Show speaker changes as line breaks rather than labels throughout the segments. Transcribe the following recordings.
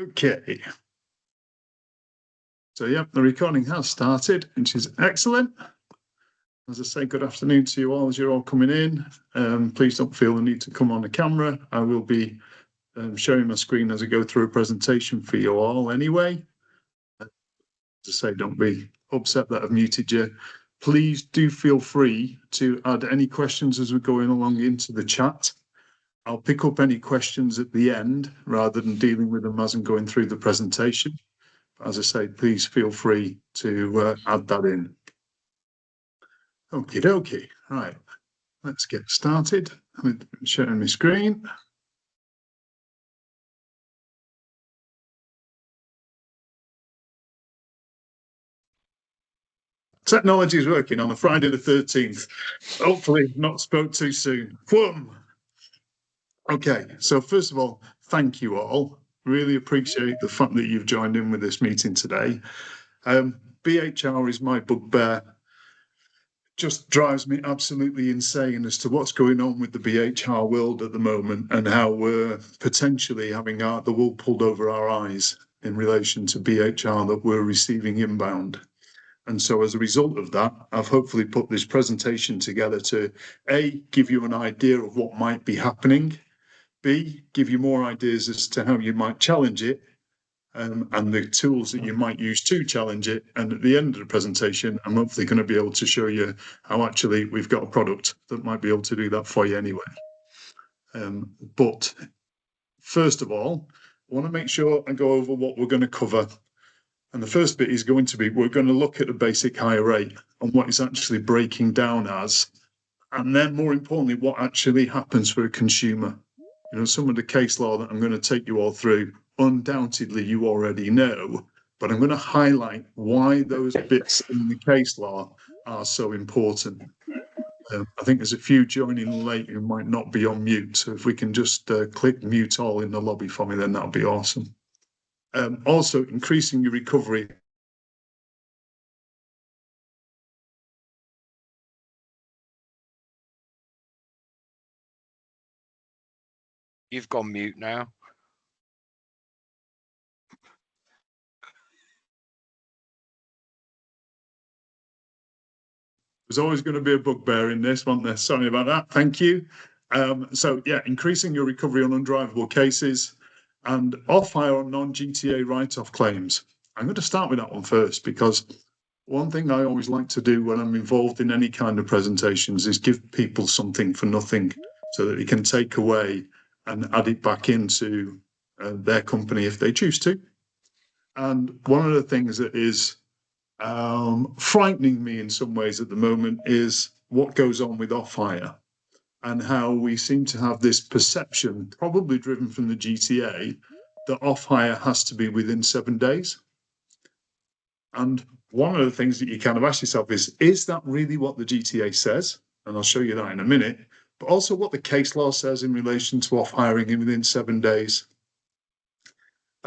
Okay. So, yeah, the recording has started, which is excellent. As I say, good afternoon to you all as you're all coming in. Please don't feel the need to come on the camera. I will be showing my screen as I go through a presentation for you all anyway. As I say, don't be upset that I've muted you. Please do feel free to add any questions as we're going along into the chat. I'll pick up any questions at the end rather than dealing with them as I'm going through the presentation. As I say, please feel free to add that in. Okie dokie. Right, let's get started with sharing my screen. Technology is working on a Friday the 13th. Hopefully not spoke too soon. Whoom. Okay, so first of all, thank you all. Really appreciate the fact that you've joined in with this meeting today. BHR is my bugbear. Just drives me absolutely insane as to what's going on with the BHR world at the moment and how we're potentially having the wool pulled over our eyes in relation to BHR that we're receiving inbound. And so as a result of that, I've hopefully put this presentation together to A, give you an idea of what might be happening, B, give you more ideas as to how you might challenge it, and the tools that you might use to challenge it. And at the end of the presentation, I'm hopefully going to be able to show you how actually we've got a product that might be able to do that for you anyway. But first of all, I want to make sure I go over what we're going to cover. And the first bit is going to be, we're going to look at the basic hire rate and what it's actually breaking down as. And then more importantly, what actually happens for a consumer. You know, some of the case law that I'm going to take you all through, undoubtedly you already know, but I'm going to highlight why those bits in the case law are so important. I think there's a few joining late who might not be on mute. So if we can just click mute all in the lobby for me, then that'll be awesome. Also, increasing your recovery.
You've gone mute now.
There's always going to be a bugbear in this, wasn't there? Sorry about that. Thank you. So, yeah, increasing your recovery on undrivable cases and off-hire on non-GTA write-off claims. I'm going to start with that one first because one thing I always like to do when I'm involved in any kind of presentations is give people something for nothing so that they can take away and add it back into their company if they choose to. And one of the things that is frightening me in some ways at the moment is what goes on with off-hire and how we seem to have this perception, probably driven from the GTA, that off-hire has to be within 7 days. And one of the things that you kind of ask yourself is that really what the GTA says? And I'll show you that in a minute, but also what the case law says in relation to off-hiring within 7 days.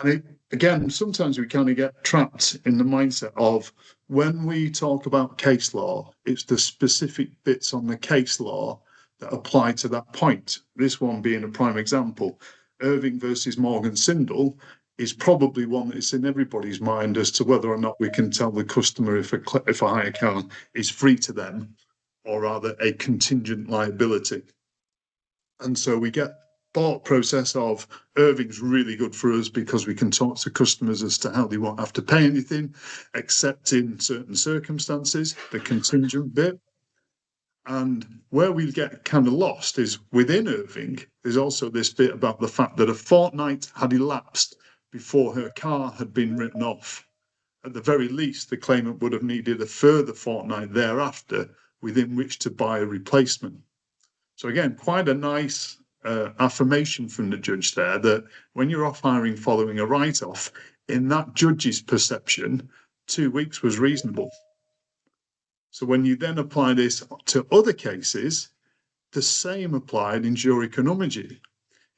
And again, sometimes we kind of get trapped in the mindset of when we talk about case law, it's the specific bits on the case law that apply to that point. This one being a prime example. Irving versus Morgan Sindel is probably one that's in everybody's mind as to whether or not we can tell the customer if a hire car is free to them or rather a contingent liability. And so we get thought process of Irving's really good for us because we can talk to customers as to how they won't have to pay anything, except in certain circumstances, the contingent bit. And where we get kind of lost is within Irving, there's also this bit about the fact that a fortnight had elapsed before her car had been written off. At the very least, the claimant would have needed a further fortnight thereafter within which to buy a replacement. So again, quite a nice affirmation from the judge there that when you're off-hiring following a write-off, in that judge's perception, 2 weeks was reasonable. So when you then apply this to other cases, the same applied in Jury Economy.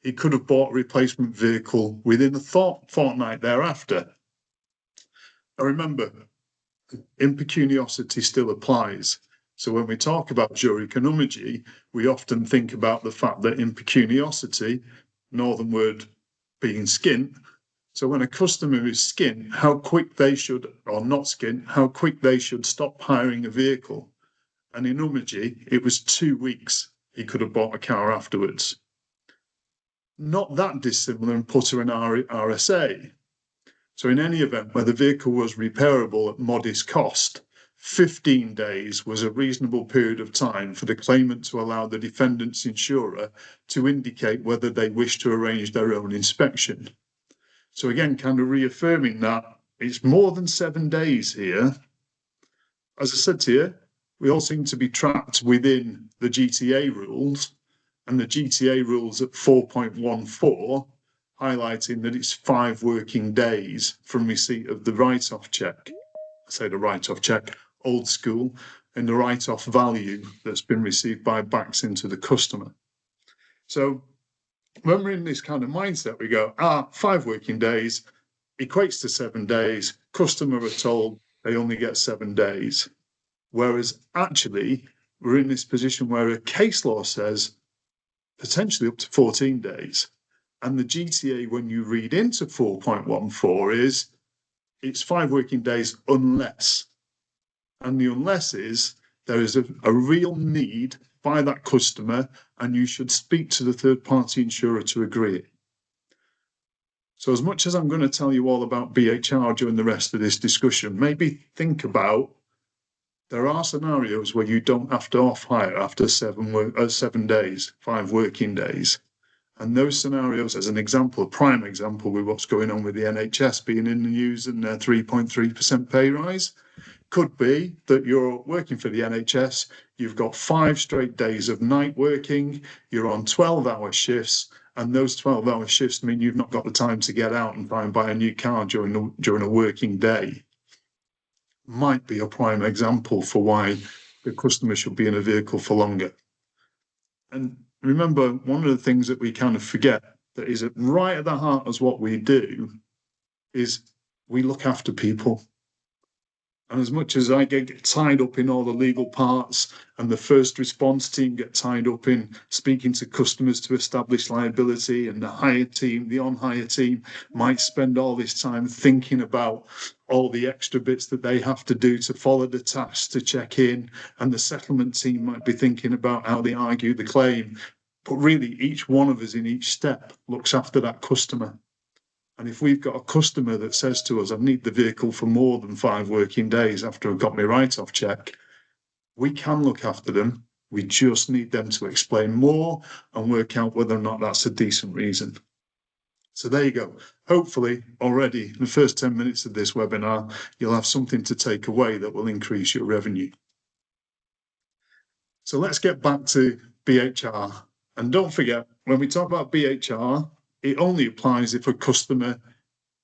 He could have bought a replacement vehicle within a fortnight thereafter. Now remember, impecuniosity still applies. So when we talk about jury economy, we often think about the fact that impecuniosity, northern word being skint, So when a customer is skint, how quick they should, or not skint, how quick they should stop hiring a vehicle. And in Umaji, it was 2 weeks he could have bought a car afterwards. Not that dissimilar in Putter and RSA. So in any event where the vehicle was repairable at modest cost, 15 days was a reasonable period of time for the claimant to allow the defendant's insurer to indicate whether they wish to arrange their own inspection. So again, kind of reaffirming that it's more than 7 days here. As I said to you, we all seem to be trapped within the GTA rules, and the GTA rules at 4.14 highlighting that it's 5 working days from receipt of the write-off check. I say the write-off check, old school, and the write-off value that's been received by backs into the customer. So when we're in this kind of mindset, we go, 5 working days equates to 7 days. Customer are told they only get 7 days. Whereas actually, we're in this position where a case law says potentially up to 14 days. And the GTA, when you read into 4.14, is it's 5 working days unless. And the unless is there is a real need by that customer, and you should speak to the third-party insurer to agree. So as much as I'm going to tell you all about BHR during the rest of this discussion, maybe think about there are scenarios where you don't have to off-hire after 7 days, 5 working days. And those scenarios, as an example, a prime example with what's going on with the NHS being in the news and their 3.3% pay rise, could be that you're working for the NHS, you've got 5 straight days of night working, you're on 12-hour shifts, and those 12-hour shifts mean you've not got the time to get out and try and buy a new car during a working day. Might be a prime example for why the customer should be in a vehicle for longer. And remember, one of the things that we kind of forget that is right at the heart of what we do is we look after people. And as much as I get tied up in all the legal parts and the first response team get tied up in speaking to customers to establish liability, and the hire team, the on-hire team might spend all this time thinking about all the extra bits that they have to do to follow the tasks to check in, and the settlement team might be thinking about how they argue the claim. But really, each one of us in each step looks after that customer. And if we've got a customer that says to us, I need the vehicle for more than 5 working days after I've got my write-off check, we can look after them. We just need them to explain more and work out whether or not that's a decent reason. So there you go. Hopefully already in the first 10 minutes of this webinar, you'll have something to take away that will increase your revenue. So let's get back to BHR. And don't forget, when we talk about BHR, it only applies if a customer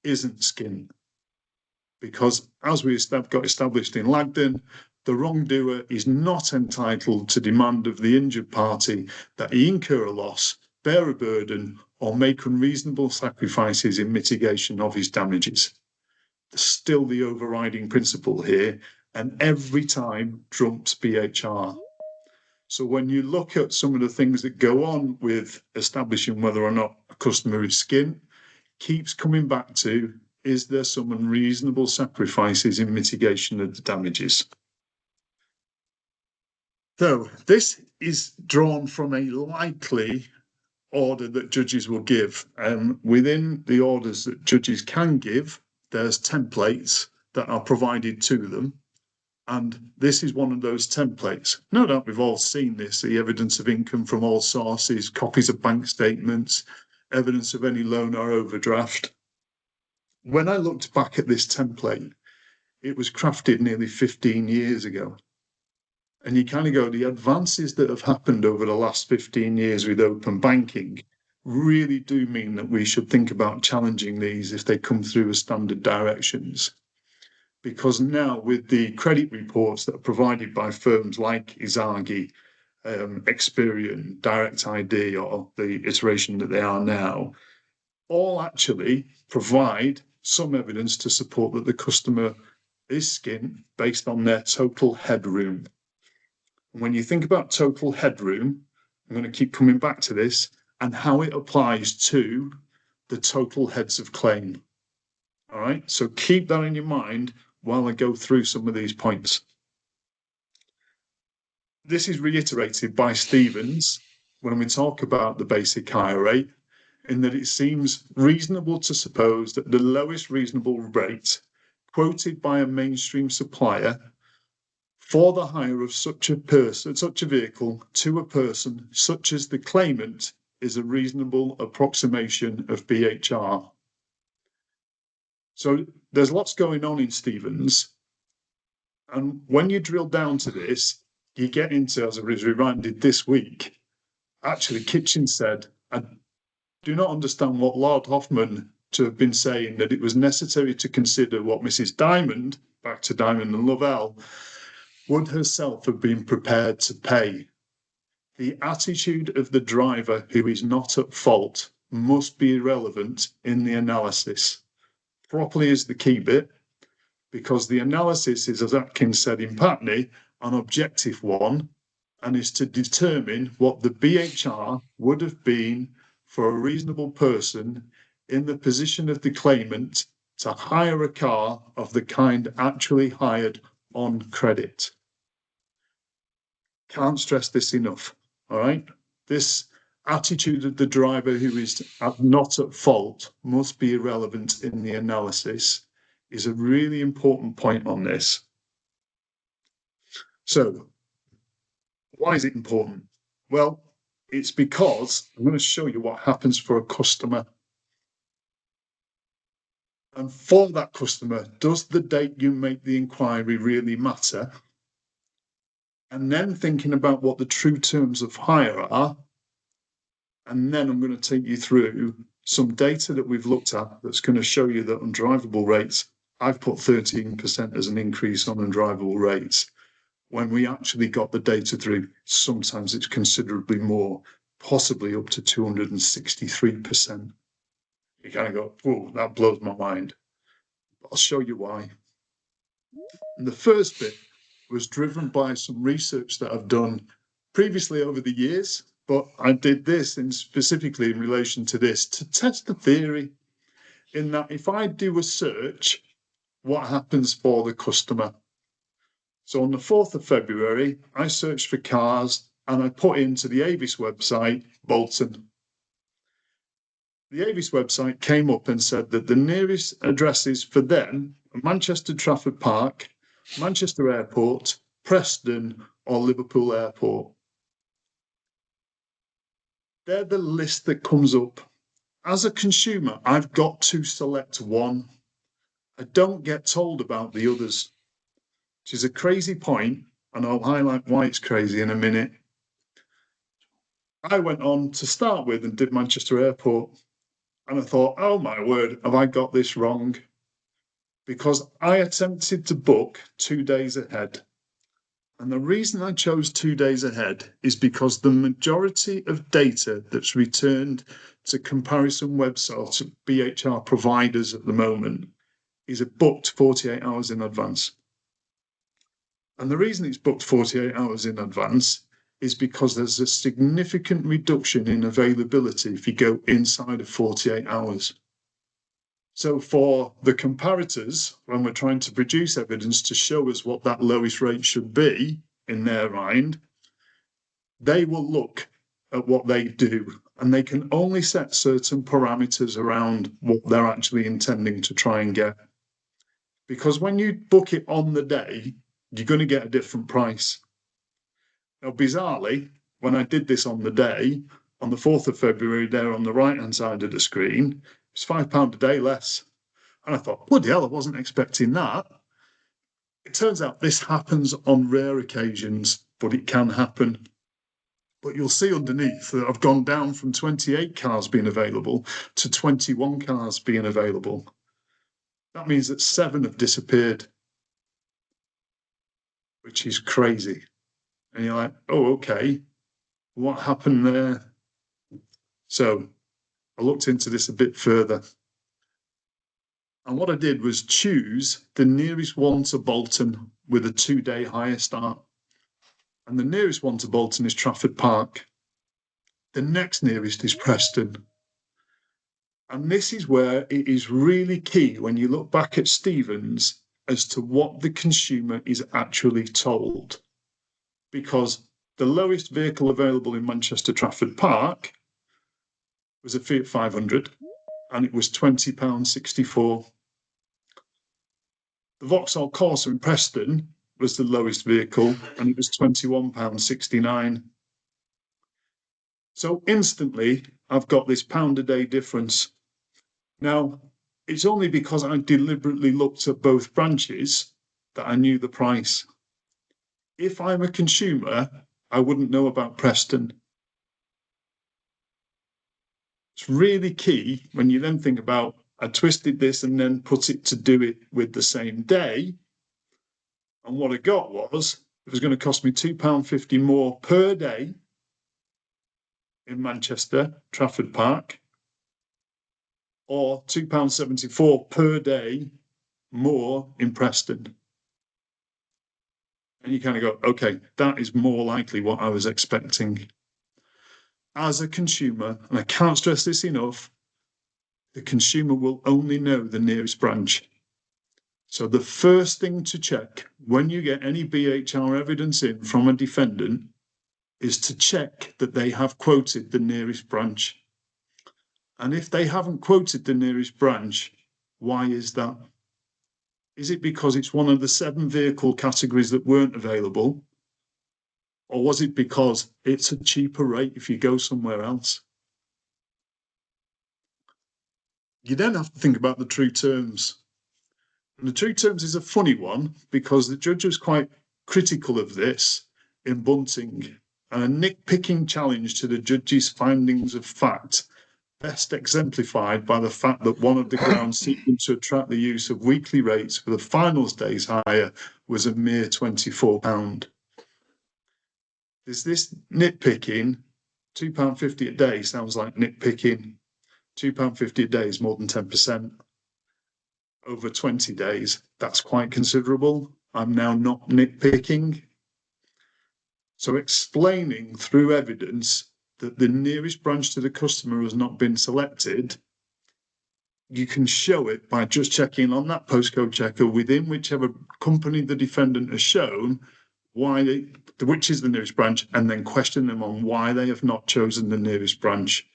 isn't skint. Because as we got established in Lagden, the wrongdoer is not entitled to demand of the injured party that he incur a loss, bear a burden, or make unreasonable sacrifices in mitigation of his damages. There's still the overriding principle here, and every time trumps BHR. So when you look at some of the things that go on with establishing whether or not a customer is skint, keeps coming back to, is there some unreasonable sacrifices in mitigation of the damages? So this is drawn from a likely order that judges will give. Within the orders that judges can give, there's templates that are provided to them. And this is one of those templates. No doubt we've all seen this, the evidence of income from all sources, copies of bank statements, evidence of any loan or overdraft. When I looked back at this template, it was crafted nearly 15 years ago. And you kind of go, the advances that have happened over the last 15 years with open banking really do mean that we should think about challenging these if they come through as standard directions. Because now with the credit reports that are provided by firms like Izagi, Experian, Direct ID, or the iteration that they are now, all actually provide some evidence to support that the customer is skint based on their total headroom. And when you think about total headroom, I'm going to keep coming back to this and how it applies to the total heads of claim. All right, so keep that in your mind while I go through some of these points. This is reiterated by Stevens when we talk about the basic hire rate, in that it seems reasonable to suppose that the lowest reasonable rate quoted by a mainstream supplier for the hire of such a vehicle to a person such as the claimant is a reasonable approximation of BHR. So there's lots going on in Stevens. And when you drill down to this, you get into, as I was reminded this week, actually Kitchen said, I do not understand what Lord Hoffman to have been saying, that it was necessary to consider what Mrs. Diamond, back to Diamond and Lovell, would herself have been prepared to pay. The attitude of the driver who is not at fault must be relevant in the analysis. Properly is the key bit, because the analysis is, as Atkins said in Patney, an objective one, and is to determine what the BHR would have been for a reasonable person in the position of the claimant to hire a car of the kind actually hired on credit. Can't stress this enough, all right? This attitude of the driver who is not at fault must be irrelevant in the analysis is a really important point on this. So, why is it important? Well, it's because I'm going to show you what happens for a customer. And for that customer, does the date you make the inquiry really matter? And then thinking about what the true terms of hire are. And then I'm going to take you through some data that we've looked at that's going to show you that undrivable rates, I've put 13% as an increase on undrivable rates. When we actually got the data through, sometimes it's considerably more, possibly up to 263%. You kind of go, whoa, that blows my mind. I'll show you why. And the first bit was driven by some research that I've done previously over the years, but I did this specifically in relation to this to test the theory, in that if I do a search, what happens for the customer? So on the 4th of February, I searched for cars and I put into the Avis website, Bolton. The Avis website came up and said that the nearest addresses for them are Manchester Trafford Park, Manchester Airport, Preston, or Liverpool Airport. They're the list that comes up. As a consumer, I've got to select one. I don't get told about the others, which is a crazy point, and I'll highlight why it's crazy in a minute. I went on to start with and did Manchester Airport, and I thought, oh my word, have I got this wrong? Because I attempted to book 2 days ahead. And the reason I chose 2 days ahead is because the majority of data that's returned to comparison websites, BHR providers at the moment, is booked 48 hours in advance. And the reason it's booked 48 hours in advance is because there's a significant reduction in availability if you go inside of 48 hours. So for the comparators, when we're trying to produce evidence to show us what that lowest rate should be in their mind, they will look at what they do, and they can only set certain parameters around what they're actually intending to try and get. Because when you book it on the day, you're going to get a different price. Now, bizarrely, when I did this on the day, on the 4th of February, there on the right-hand side of the screen, it's £5 a day less. And I thought, bloody hell, I wasn't expecting that. It turns out this happens on rare occasions, but it can happen. But you'll see underneath that I've gone down from 28 cars being available to 21 cars being available. That means that 7 have disappeared, which is crazy. And you're like, oh, okay, what happened there? So I looked into this a bit further. And what I did was choose the nearest one to Bolton with a 2-day hire start. And the nearest one to Bolton is Trafford Park. The next nearest is Preston. And this is where it is really key when you look back at Stevens as to what the consumer is actually told. Because the lowest vehicle available in Manchester Trafford Park was a Fiat 500 and it was £20.64. The Vauxhall Corsa in Preston was the lowest vehicle and it was £21.69. So instantly, I've got this pound a day difference. Now, it's only because I deliberately looked at both branches that I knew the price. If I'm a consumer, I wouldn't know about Preston. It's really key when you then think about, I twisted this and then put it to do it with the same day. And what I got was, it was going to cost me £2.50 more per day in Manchester, Trafford Park, or £2.74 per day more in Preston. And you kind of go, okay, that is more likely what I was expecting. As a consumer, and I can't stress this enough, the consumer will only know the nearest branch. So the first thing to check when you get any BHR evidence in from a defendant is to check that they have quoted the nearest branch. And if they haven't quoted the nearest branch, why is that? Is it because it's one of the 7 vehicle categories that weren't available? Or was it because it's a cheaper rate if you go somewhere else? You then have to think about the true terms. And the true terms is a funny one because the judge was quite critical of this in Bunting, and a nitpicking challenge to the judge's findings of fact, best exemplified by the fact that one of the grounds seeking to attract the use of weekly rates for the finals days hire was a mere £24. Is this nitpicking? £2.50 a day sounds like nitpicking. £2.50 a day is more than 10%. Over 20 days, that's quite considerable. I'm now not nitpicking. So explaining through evidence that the nearest branch to the customer has not been selected, you can show it by just checking on that postcode checker within whichever company the defendant has shown which is the nearest branch, and then question them on why they have not chosen the nearest branch.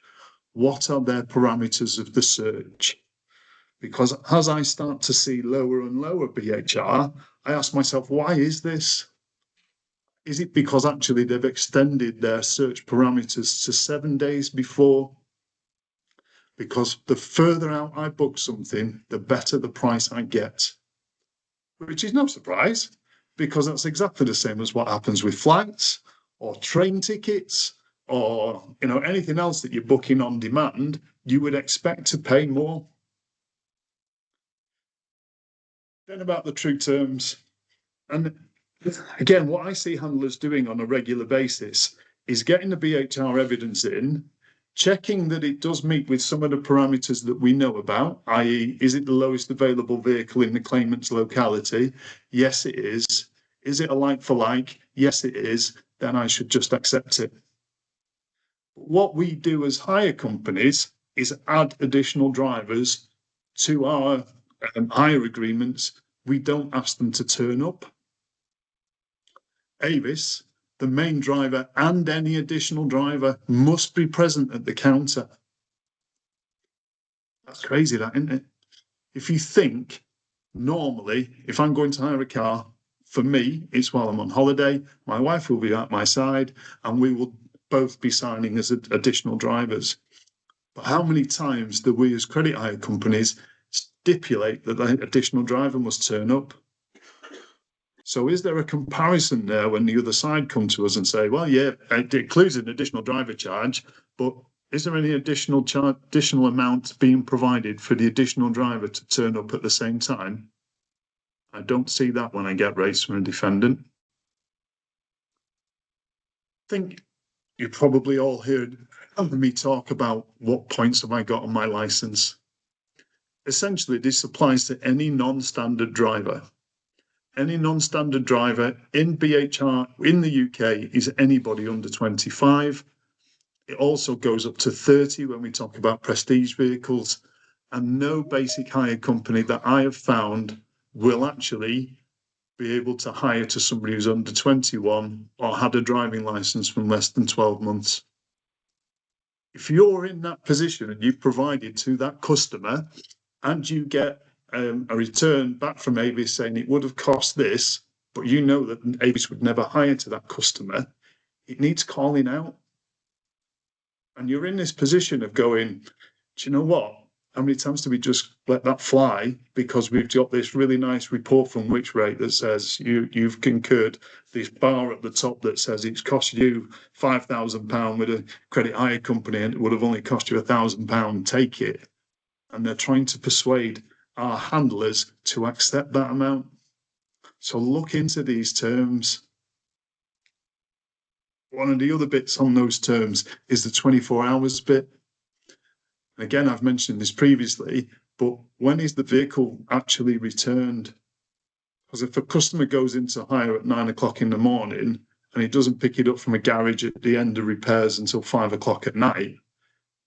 What are their parameters of the search? Because as I start to see lower and lower BHR, I ask myself, why is this? Is it because actually they've extended their search parameters to 7 days before? Because the further out I book something, the better the price I get. Which is no surprise, because that's exactly the same as what happens with flights or train tickets or anything else that you're booking on demand. You would expect to pay more. Then about the true terms. And again, what I see handlers doing on a regular basis is getting the BHR evidence in, checking that it does meet with some of the parameters that we know about, i.e., is it the lowest available vehicle in the claimant's locality? Yes, it is. Is it a like for like? Yes, it is. Then I should just accept it. What we do as hire companies is add additional drivers to our hire agreements. We don't ask them to turn up. Avis, the main driver and any additional driver must be present at the counter. That's crazy, that, isn't it? If you think, normally, if I'm going to hire a car, for me, it's while I'm on holiday, my wife will be at my side, and we will both be signing as additional drivers. But how many times do we as credit hire companies stipulate that the additional driver must turn up? So is there a comparison there when the other side come to us and say, well, yeah, it includes an additional driver charge, but is there any additional amount being provided for the additional driver to turn up at the same time? I don't see that when I get rates from a defendant. I think you probably all heard me talk about what points have I got on my license. Essentially, this applies to any non-standard driver. Any non-standard driver in BHR in the UK is anybody under 25. It also goes up to 30 when we talk about prestige vehicles, and no basic hire company that I have found will actually be able to hire to somebody who's under 21 or had a driving license from less than 12 months. If you're in that position and you've provided to that customer and you get a return back from Avis saying it would have cost this, but you know that Avis would never hire to that customer, it needs calling out. And you're in this position of going, do you know what? How many times do we just let that fly because we've got this really nice report from Which Rate that says you've incurred this bar at the top that says it's cost you £5,000 with a credit hire company and it would have only cost you £1,000, take it. And they're trying to persuade our handlers to accept that amount. So look into these terms. One of the other bits on those terms is the 24 hours bit. Again, I've mentioned this previously, but when is the vehicle actually returned? Because if a customer goes into hire at 9 o'clock in the morning and he doesn't pick it up from a garage at the end of repairs until 5 o'clock at night,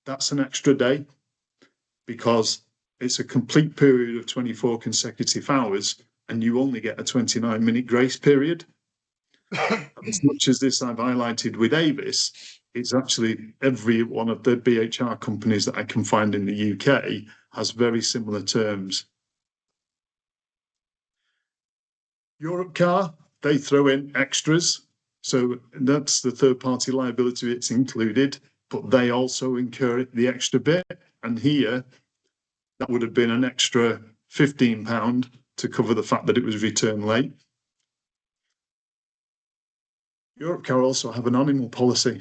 that's an extra day because it's a complete period of 24 consecutive hours and you only get a 29-minute grace period. As much as this I've highlighted with Avis, it's actually every one of the BHR companies that I can find in the UK has very similar terms. Europe Car, they throw in extras. So that's the third-party liability it's included, but they also incur the extra bit. And here, that would have been an extra £15 to cover the fact that it was returned late. Europe Car also have an animal policy,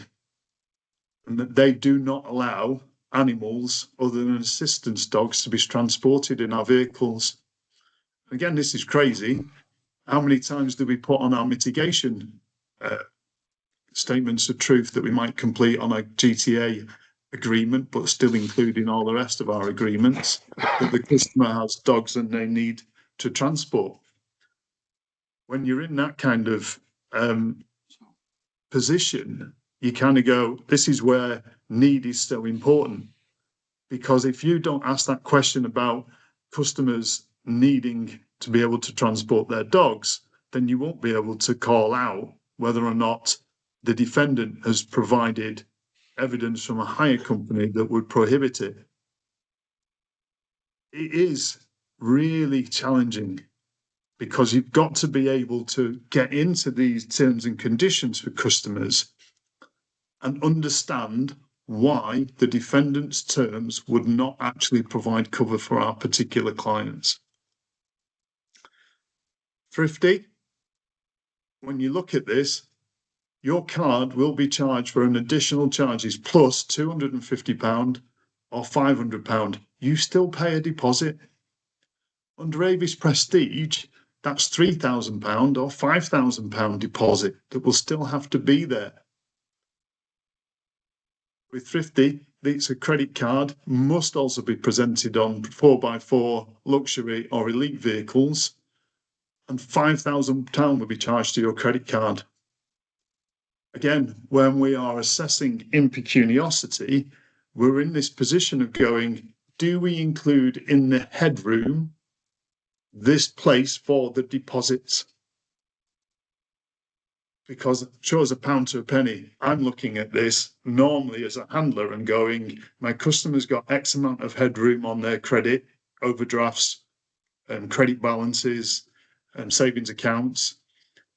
and that they do not allow animals other than assistance dogs to be transported in our vehicles. Again, this is crazy. How many times do we put on our mitigation statements of truth that we might complete on a GTA agreement, but still including all the rest of our agreements, that the customer has dogs and they need to transport? When you're in that kind of position, you kind of go, this is where need is so important. Because if you don't ask that question about customers needing to be able to transport their dogs, then you won't be able to call out whether or not the defendant has provided evidence from a hire company that would prohibit it. It is really challenging because you've got to be able to get into these terms and conditions for customers and understand why the defendant's terms would not actually provide cover for our particular clients. Thrifty, when you look at this, your card will be charged for an additional charges plus £250 or £500. You still pay a deposit. Under Avis Prestige, that's £3,000 or £5,000 deposit that will still have to be there. With Thrifty, it's a credit card, must also be presented on 4x4 luxury or elite vehicles, and £5,000 will be charged to your credit card. Again, when we are assessing impecuniosity, we're in this position of going, do we include in the headroom this place for the deposits? Because sure as a pound to a penny, I'm looking at this normally as a handler and going, my customer's got X amount of headroom on their credit, overdrafts, and credit balances, and savings accounts.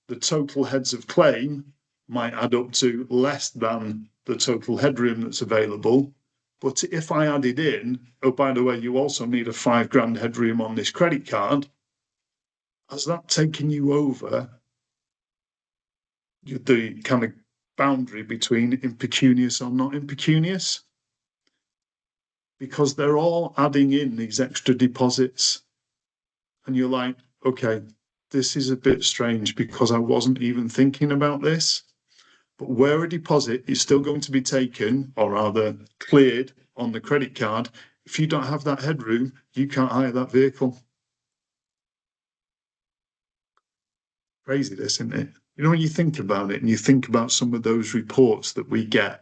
The total heads of claim might add up to less than the total headroom that's available. But if I added in, oh, by the way, you also need a £5,000 headroom on this credit card, has that taken you over the kind of boundary between impecunious or not impecunious? Because they're all adding in these extra deposits. And you're like, okay, this is a bit strange because I wasn't even thinking about this. But where a deposit is still going to be taken, or rather cleared on the credit card, if you don't have that headroom, you can't hire that vehicle. Crazy this, isn't it? You know, when you think about it and you think about some of those reports that we get,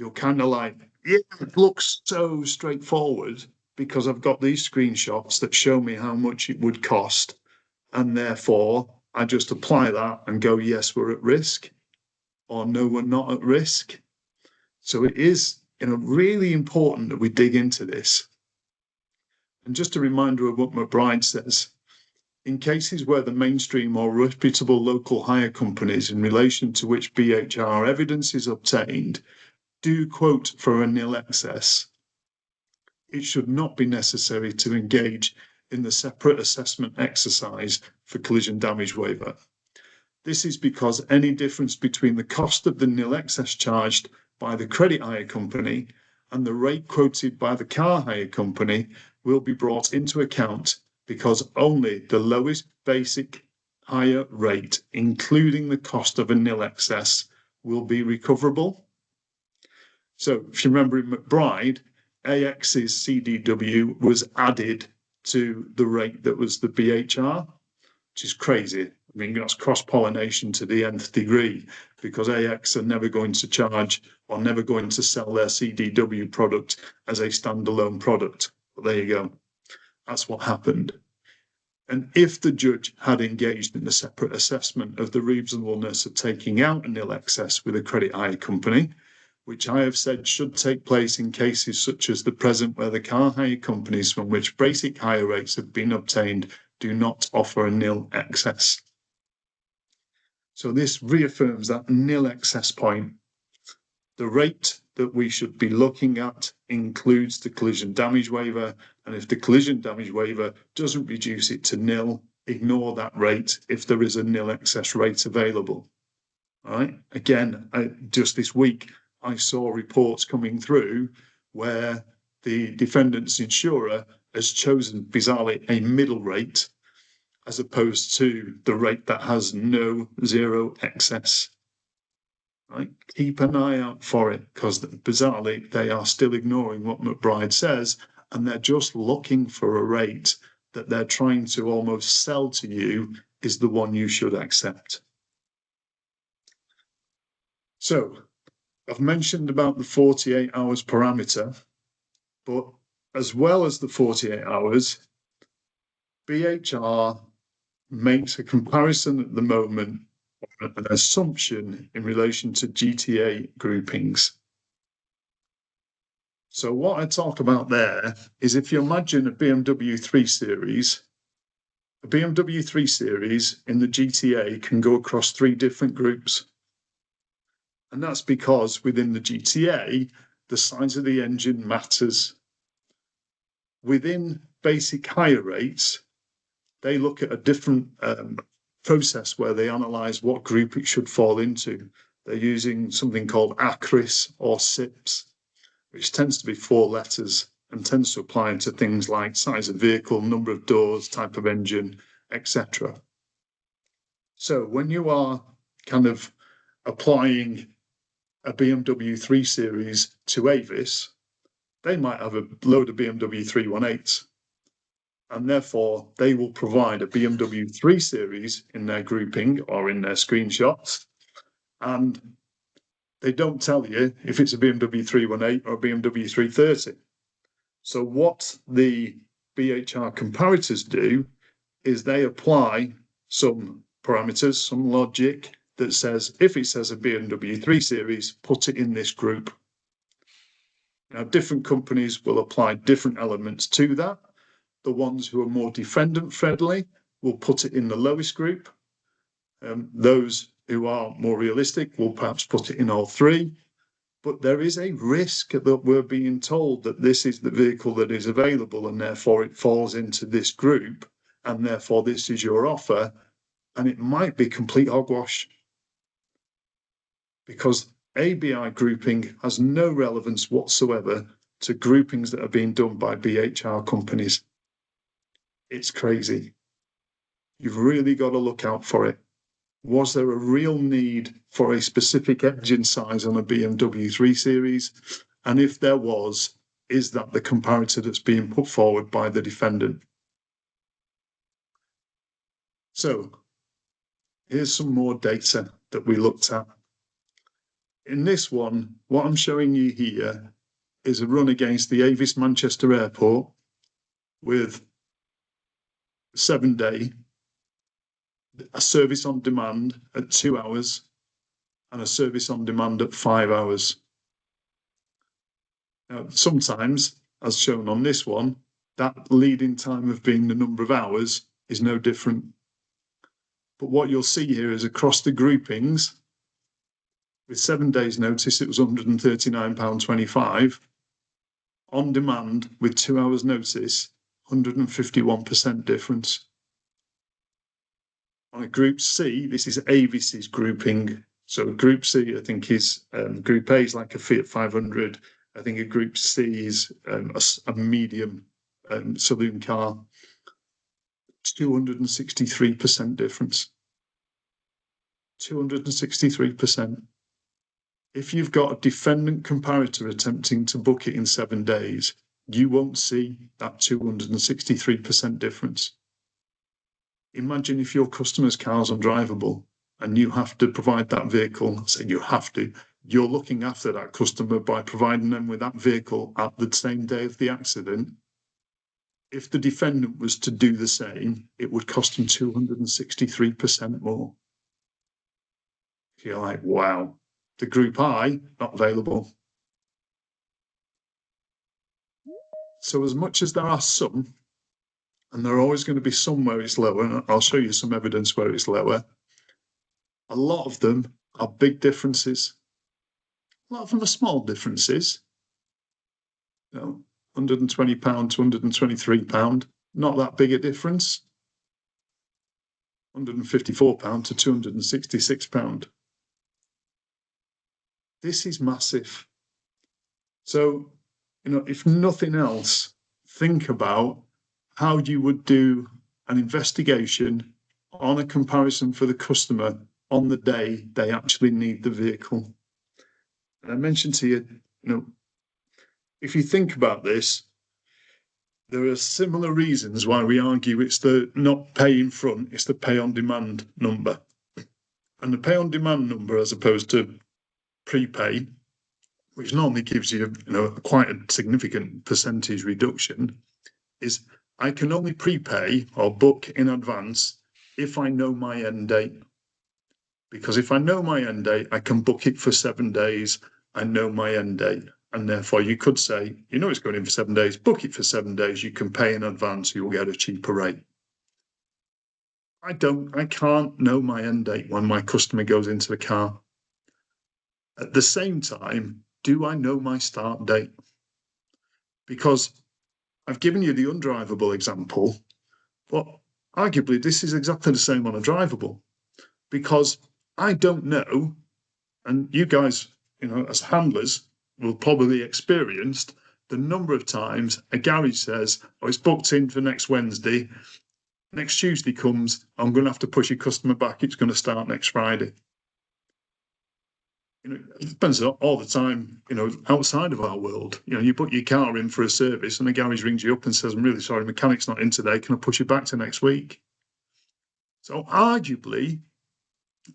you're kind of like, yeah, it looks so straightforward because I've got these screenshots that show me how much it would cost. And therefore, I just apply that and go, yes, we're at risk, or no, we're not at risk. So it is, really important that we dig into this. And just a reminder of what McBride says. In cases where the mainstream or reputable local hire companies in relation to which BHR evidence is obtained do quote for a nil excess, it should not be necessary to engage in the separate assessment exercise for collision damage waiver. This is because any difference between the cost of the nil excess charged by the credit hire company and the rate quoted by the car hire company will be brought into account because only the lowest basic hire rate, including the cost of a nil excess, will be recoverable. So if you remember in McBride, AX's CDW was added to the rate that was the BHR, which is crazy. I mean, that's cross-pollination to the nth degree because AX are never going to charge or never going to sell their CDW product as a standalone product. But there you go. That's what happened. And if the judge had engaged in a separate assessment of the reasonableness of taking out a nil excess with a credit hire company, which I have said should take place in cases such as the present where the car hire companies from which basic hire rates have been obtained do not offer a nil excess. So this reaffirms that nil excess point. The rate that we should be looking at includes the collision damage waiver, and if the collision damage waiver doesn't reduce it to nil, ignore that rate if there is a nil excess rate available. All right. Again, just this week, I saw reports coming through where the defendant's insurer has chosen, bizarrely, a middle rate as opposed to the rate that has no zero excess. Right? Keep an eye out for it because bizarrely they are still ignoring what McBride says and they're just looking for a rate that they're trying to almost sell to you is the one you should accept. So I've mentioned about the 48 hours parameter, but as well as the 48 hours, BHR makes a comparison at the moment, an assumption in relation to GTA groupings. So what I talk about there is if you imagine a BMW 3 Series, a BMW 3 Series in the GTA can go across 3 different groups. And that's because within the GTA, the size of the engine matters. Within basic hire rates, they look at a different process where they analyse what group it should fall into. They're using something called ACRIS or SIPS, which tends to be 4 letters and tends to apply to things like size of vehicle, number of doors, type of engine, etc. So when you are kind of applying a BMW 3 Series to Avis, they might have a load of BMW 318s, and therefore they will provide a BMW 3 Series in their grouping or in their screenshots, and they don't tell you if it's a BMW 318 or a BMW 330. So what the BHR comparators do is they apply some parameters, some logic that says, if it says a BMW 3 Series, put it in this group. Now, different companies will apply different elements to that. The ones who are more defendant friendly will put it in the lowest group. Those who are more realistic will perhaps put it in all 3. But there is a risk that we're being told that this is the vehicle that is available and therefore it falls into this group and therefore this is your offer, and it might be complete hogwash because ABI grouping has no relevance whatsoever to groupings that are being done by BHR companies. It's crazy. You've really got to look out for it. Was there a real need for a specific engine size on a BMW 3 Series? And if there was, is that the comparator that's being put forward by the defendant? So here's some more data that we looked at. In this one, what I'm showing you here is a run against the Avis Manchester Airport with 7-day, a service on demand at 2 hours, and a service on demand at 5 hours. Now, sometimes, as shown on this one, that leading time of being the number of hours is no different. But what you'll see here is across the groupings, with 7 days notice, it was £139.25. On demand, with 2 hours notice, 151% difference. On a Group C, this is Avis's grouping. So Group C, I think, is Group A is like a Fiat 500. I think a Group C is a medium saloon car. 263% difference. 263%. If you've got a defendant comparator attempting to book it in 7 days, you won't see that 263% difference. Imagine if your customer's car's undrivable and you have to provide that vehicle. Say you have to. You're looking after that customer by providing them with that vehicle at the same day of the accident. If the defendant was to do the same, it would cost him 263% more. You're like, wow. The Group I, not available. So as much as there are some, and there are always going to be some where it's lower, and I'll show you some evidence where it's lower, a lot of them are big differences. A lot of them are small differences. You know, £120 to £123, not that big a difference. £154 to £266. This is massive. So, you know, if nothing else, think about how you would do an investigation on a comparison for the customer on the day they actually need the vehicle. And I mentioned to you, you know, if you think about this, there are similar reasons why we argue it's the not pay in front, it's the pay on demand number. And the pay on demand number, as opposed to prepay, which normally gives you, you know, quite a significant percentage reduction, is I can only prepay or book in advance if I know my end date. Because if I know my end date, I can book it for 7 days. I know my end date. And therefore you could say, you know, it's going in for 7 days, book it for 7 days. You can pay in advance, you'll get a cheaper rate. I can't know my end date when my customer goes into the car. At the same time, do I know my start date? Because I've given you the undrivable example, but arguably this is exactly the same on a drivable, because I don't know, and you guys, you know, as handlers will probably experienced the number of times a garage says, oh, it's booked in for next Wednesday. Next Tuesday comes, I'm going to have to push your customer back. It's going to start next Friday. You know, it depends all the time, you know, outside of our world. You know, you put your car in for a service and the garage rings you up and says, I'm really sorry, mechanic's not in today. Can I push it back to next week? So arguably,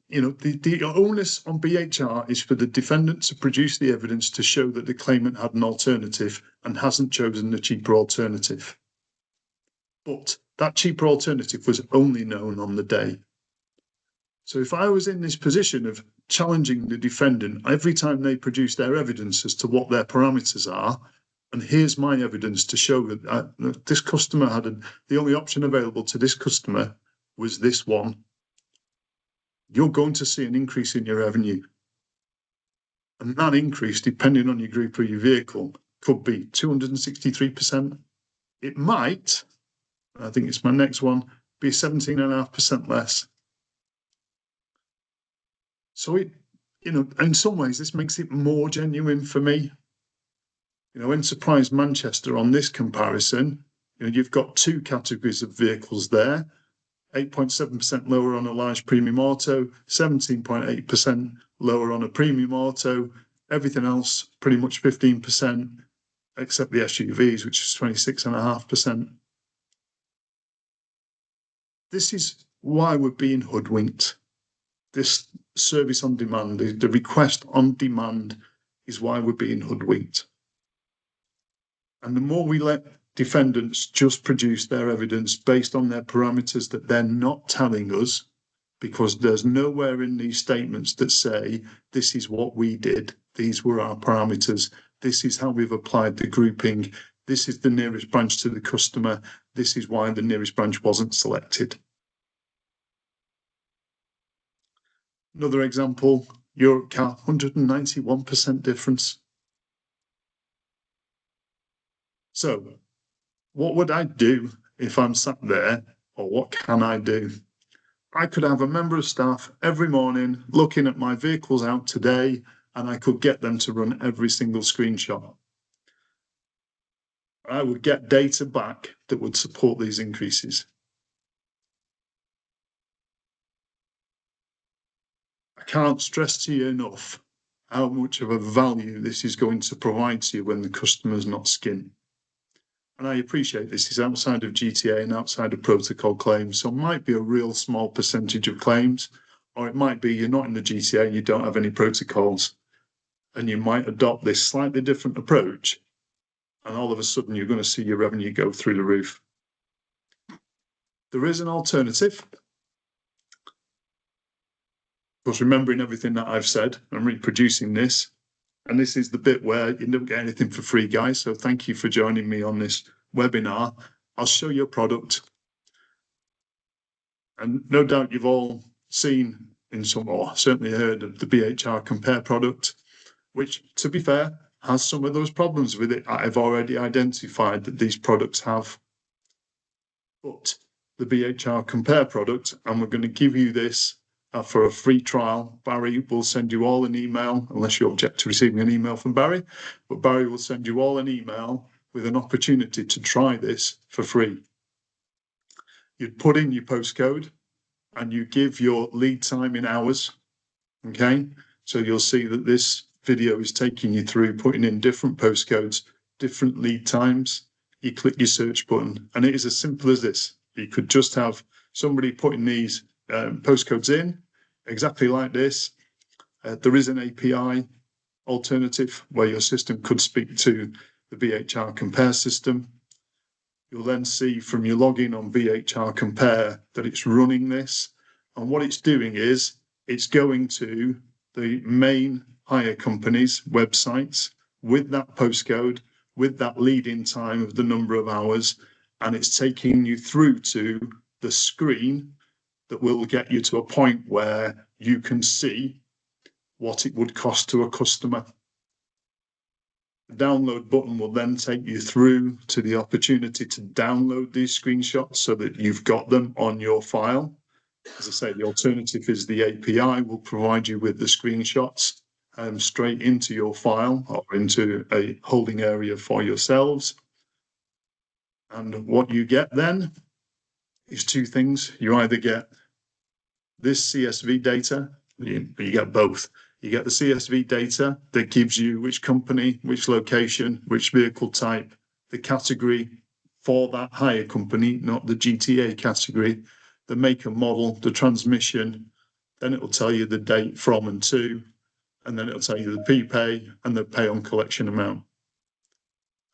you know, the onus on BHR is for the defendant to produce the evidence to show that the claimant had an alternative and hasn't chosen the cheaper alternative. But that cheaper alternative was only known on the day. So if I was in this position of challenging the defendant every time they produce their evidence as to what their parameters are, and here's my evidence to show that this customer had the only option available to this customer was this one, you're going to see an increase in your revenue. And that increase, depending on your group or your vehicle, could be 263%. It might, I think it's my next one, be 17.5% less. So it, you know, in some ways, this makes it more genuine for me. You know, Enterprise Manchester on this comparison, you know, you've got two categories of vehicles there. 8.7% lower on a large premium auto, 17.8% lower on a premium auto, everything else pretty much 15%, except the SUVs, which is 26.5%. This is why we're being hoodwinked. this service on demand, the request on demand, is why we're being hoodwinked. And the more we let defendants just produce their evidence based on their parameters that they're not telling us, because there's nowhere in these statements that say, this is what we did, these were our parameters, this is how we've applied the grouping, this is the nearest branch to the customer, this is why the nearest branch wasn't selected. Another example, Europe car, 191% difference. So what would I do if I'm sat there, or what can I do? I could have a member of staff every morning looking at my vehicles out today, and I could get them to run every single screenshot. I would get data back that would support these increases. I can't stress to you enough how much of a value this is going to provide to you when the customer's not skin. And I appreciate this is outside of GTA and outside of protocol claims, so it might be a real small percentage of claims, or it might be you're not in the GTA and you don't have any protocols, and you might adopt this slightly different approach, and all of a sudden you're going to see your revenue go through the roof. There is an alternative. Of course, remembering everything that I've said and reproducing this, and this is the bit where you don't get anything for free, guys. So thank you for joining me on this webinar. I'll show you a product. And no doubt you've all seen in some, or certainly heard of the BHR Compare product, which, to be fair, has some of those problems with it I've already identified that these products have. But the BHR Compare product, and we're going to give you this for a free trial. Barry will send you all an email, unless you object to receiving an email from Barry, but Barry will send you all an email with an opportunity to try this for free. You'd put in your postcode and you give your lead time in hours, okay? So you'll see that this video is taking you through putting in different postcodes, different lead times. You click your search button, and it is as simple as this. You could just have somebody putting these postcodes in, exactly like this. There is an API alternative where your system could speak to the BHR Compare system. You'll then see from your login on BHR Compare that it's running this. And what it's doing is it's going to the main hire company's websites with that postcode, with that lead-in time of the number of hours, and it's taking you through to the screen that will get you to a point where you can see what it would cost to a customer. The download button will then take you through to the opportunity to download these screenshots so that you've got them on your file. As I say, the alternative is the API will provide you with the screenshots straight into your file or into a holding area for yourselves. And what you get then is two things. You either get this CSV data, you get both. You get the CSV data that gives you which company, which location, which vehicle type, the category for that hire company, not the GTA category, the make and model, the transmission. Then it will tell you the date from and to, and then it'll tell you the P-pay and the pay on collection amount.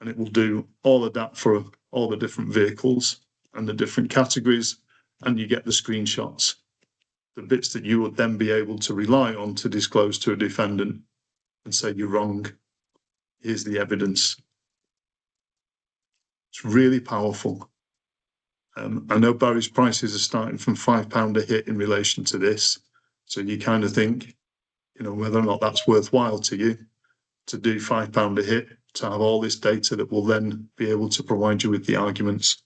And it will do all of that for all the different vehicles and the different categories, and you get the screenshots, the bits that you would then be able to rely on to disclose to a defendant and say, you're wrong, here's the evidence. It's really powerful. I know Barry's prices are starting from £5 a hit in relation to this. So you kind of think, you know, whether or not that's worthwhile to you to do £5 a hit, to have all this data that will then be able to provide you with the arguments.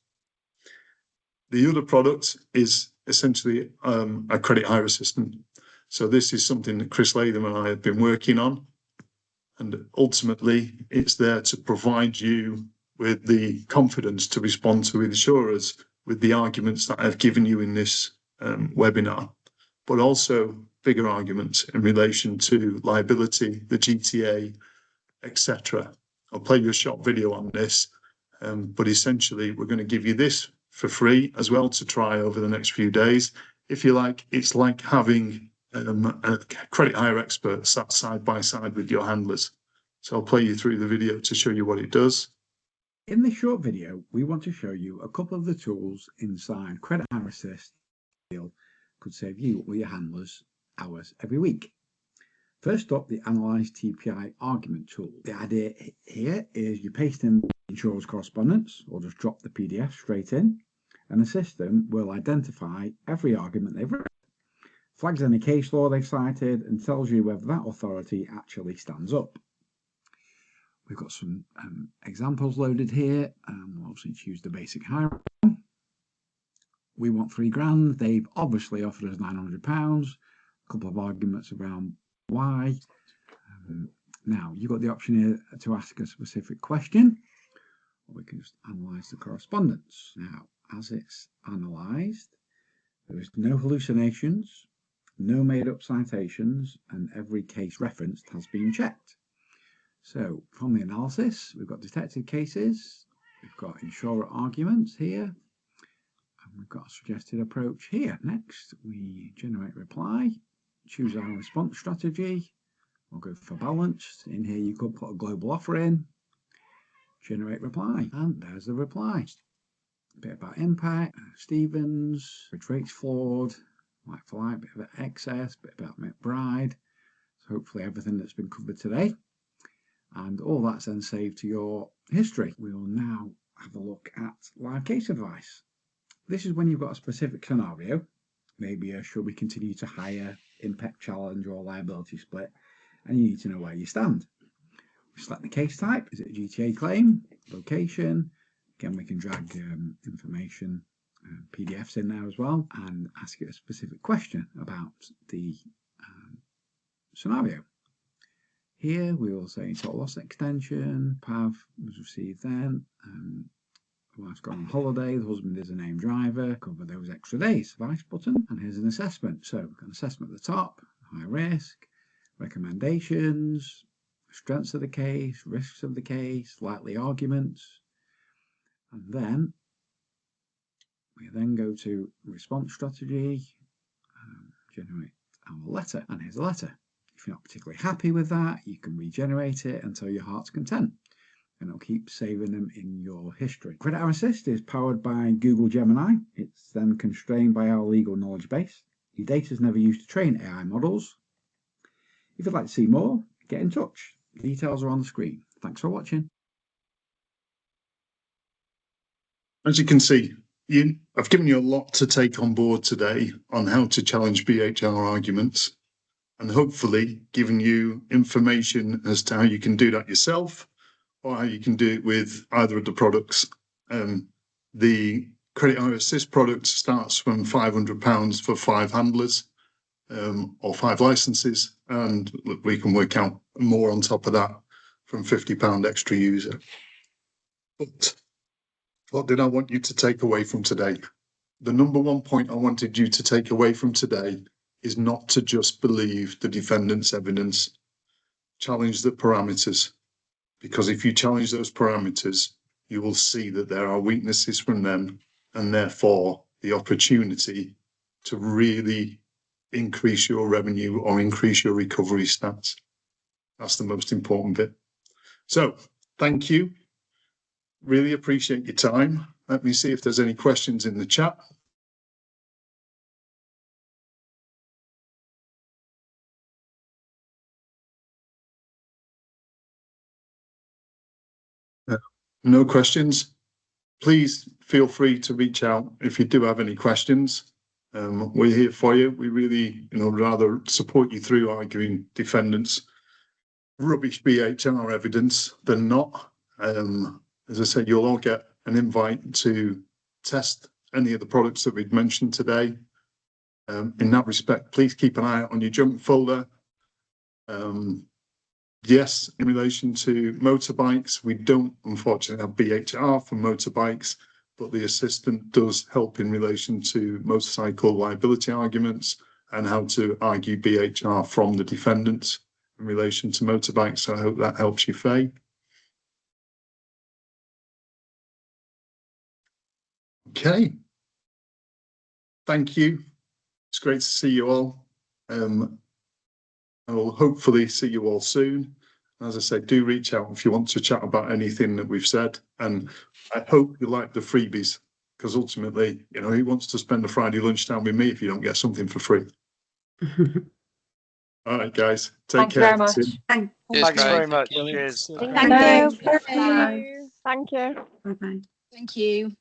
The other product is essentially a credit hire assistant. So this is something that Chris Latham and I have been working on. And ultimately, it's there to provide you with the confidence to respond to insurers with the arguments that I've given you in this webinar, but also bigger arguments in relation to liability, the GTA, etc. I'll play you a short video on this, but essentially we're going to give you this for free as well to try over the next few days. If you like, it's like having a credit hire expert sat side by side with your handlers. So I'll play you through the video to show you what it does.
In this short video, we want to show you a couple of the tools inside Credit Hire Assist could save you or your handlers hours every week. First up, the Analyze TPI Argument tool. The idea here is you paste in the insurer's correspondence or just drop the PDF straight in, and the system will identify every argument they've written, flags any case law they've cited, and tells you whether that authority actually stands up. We've got some examples loaded here. We'll obviously choose the basic hire. We want £3,000. They've obviously offered us £900. A couple of arguments around why. Now, you've got the option here to ask a specific question, or we can just analyse the correspondence. Now, as it's analysed, there is no hallucinations, no made-up citations, and every case referenced has been checked. So, from the analysis, we've got detected cases, we've got insurer arguments here, and we've got a suggested approach here. Next, we generate reply, choose our response strategy. We'll go for balanced. In here, you could put a global offer in, generate reply, and there's the reply. A bit about impact, Stevens, which rate's flawed, like for like, bit of excess, bit about McBride. So hopefully everything that's been covered today. And all that's then saved to your history. We will now have a look at live case advice. This is when you've got a specific scenario, maybe a should we continue to hire, impact challenge or liability split, and you need to know where you stand. We select the case type. Is it a GTA claim? Location. Again, we can drag information, PDFs in there as well, and ask it a specific question about the scenario. Here we will say total loss extension, PAV was received then, the wife's gone on holiday, the husband is a named driver, cover those extra days, vice button, and here's an assessment. So we've got an assessment at the top, high risk, recommendations, strengths of the case, risks of the case, likely arguments, and then we go to response strategy, generate our letter, and here's a letter. If you're not particularly happy with that, you can regenerate it until your heart's content, and it'll keep saving them in your history. Credit Hire Assist is powered by Google Gemini. It's then constrained by our legal knowledge base. Your data is never used to train AI models. If you'd like to see more, get in touch. Details are on the screen. Thanks for watching.
As you can see, I've given you a lot to take on board today on how to challenge BHR arguments, and hopefully giving you information as to how you can do that yourself or how you can do it with either of the products. The Credit Hire Assist product starts from £500 for 5 handlers or 5 licenses, and we can work out more on top of that from £50 extra user. But what did I want you to take away from today? The number one point I wanted you to take away from today is not to just believe the defendant's evidence. Challenge the parameters, because if you challenge those parameters, you will see that there are weaknesses from them, and therefore the opportunity to really increase your revenue or increase your recovery stats. That's the most important bit. So thank you. Really appreciate your time. Let me see if there's any questions in the chat. No questions. Please feel free to reach out if you do have any questions. We're here for you. We really, rather support you through arguing defendants' rubbish BHR evidence than not. As I said, you'll all get an invite to test any of the products that we've mentioned today. In that respect, please keep an eye out on your junk folder. Yes, in relation to motorbikes, we don't unfortunately have BHR for motorbikes, but the assistant does help in relation to motorcycle liability arguments and how to argue BHR from the defendants in relation to motorbikes. So I hope that helps you, Faye. Okay. Thank you. It's great to see you all. I will hopefully see you all soon. As I said, do reach out if you want to chat about anything that we've said. And I hope you like the freebies, because ultimately, you know, who wants to spend a Friday lunchtime with me if you don't get something for free? All right, guys, take
Thank you
care.
very much.
See you.
Cheers,
Thanks
Craig.
very much.
Brilliant.
Cheers.
Thank
Thank you.
Bye.
Thank you.
Bye-bye.
Thank you.